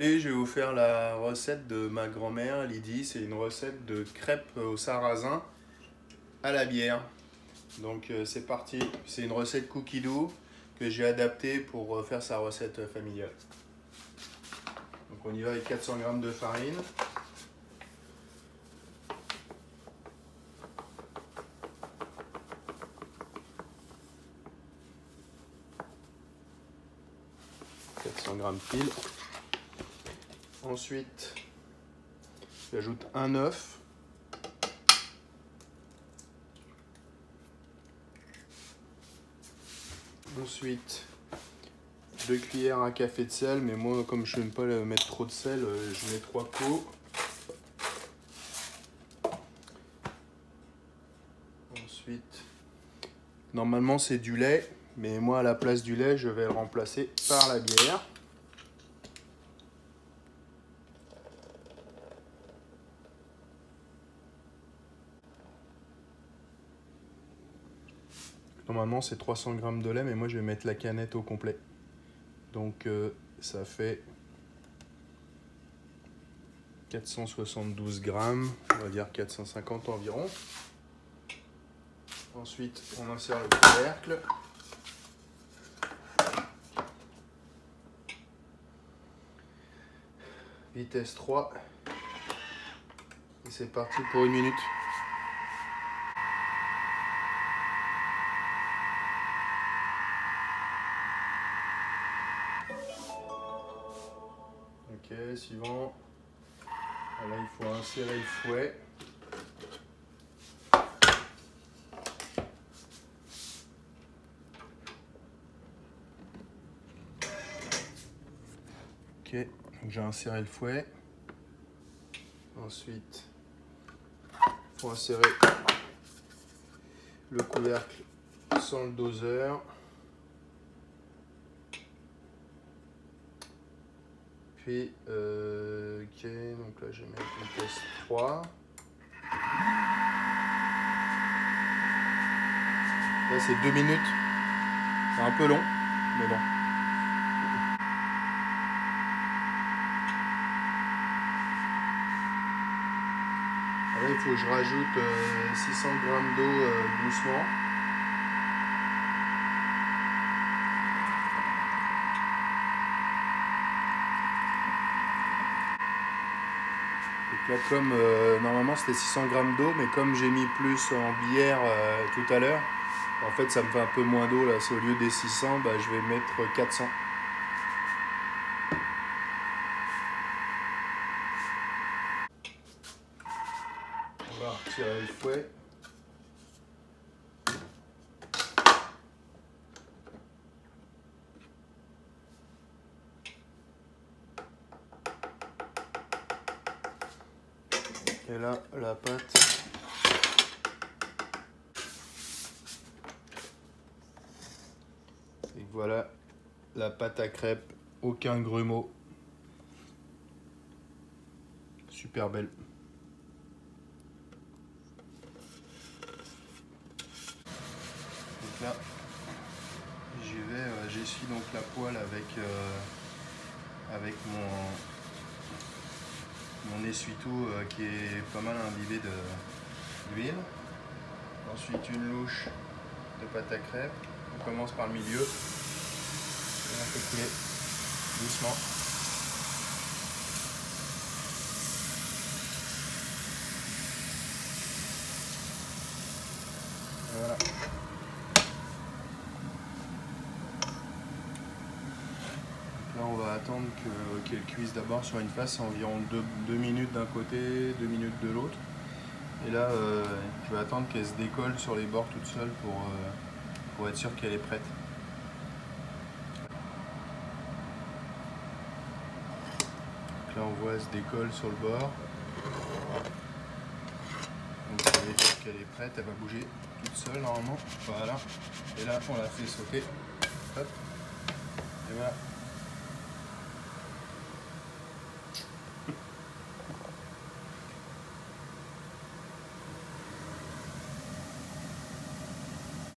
Et je vais vous faire la recette de ma grand-mère Lydie. C'est une recette de crêpes au sarrasin à la bière. Donc c'est parti. C'est une recette cookie dough que j'ai adaptée pour faire sa recette familiale. Donc on y va avec 400 g de farine. Pile. Ensuite, j'ajoute un œuf. Ensuite, 2 cuillères à café de sel, mais moi, comme je n'aime pas mettre trop de sel, je mets 3 pots. Ensuite, normalement c'est du lait, mais moi à la place du lait, je vais le remplacer par la bière. Normalement c'est 300 g de lait, mais moi je vais mettre la canette au complet. Donc ça fait 472 grammes, on va dire 450 environ. Ensuite on insère le couvercle. Vitesse 3. Et c'est parti pour 1 minute. Ok, suivant. Là, il faut insérer le fouet. Ok, donc j'ai inséré le fouet. Ensuite, il faut insérer le couvercle sans le doseur. Puis, ok, donc là je vais mettre vitesse 3. Là c'est 2 minutes. C'est un peu long, mais bon. Là il faut que je rajoute 600 g d'eau doucement. Là, comme normalement c'était 600 g d'eau, mais comme j'ai mis plus en bière tout à l'heure, en fait ça me fait un peu moins d'eau là. C'est au lieu des 600, bah, je vais mettre 400. On va retirer le fouet. Et là, la pâte. Et voilà la pâte à crêpes, aucun grumeau. Super belle. Donc là, j'y vais, j'essuie donc la poêle avec mon essuie-tout qui est pas mal imbibé d'huile. Ensuite une louche de pâte à crêpes. On commence par le milieu et on fait couler doucement. Voilà. Là on va attendre qu'elle cuise d'abord sur une face, c'est environ 2 minutes d'un côté, 2 minutes de l'autre. Et là je vais attendre qu'elle se décolle sur les bords toute seule pour être sûr qu'elle est prête. Donc là on voit elle se décolle sur le bord. Donc ça veut dire qu'elle est prête, elle va bouger toute seule normalement. Voilà. Et là on la fait sauter. Hop. Et voilà.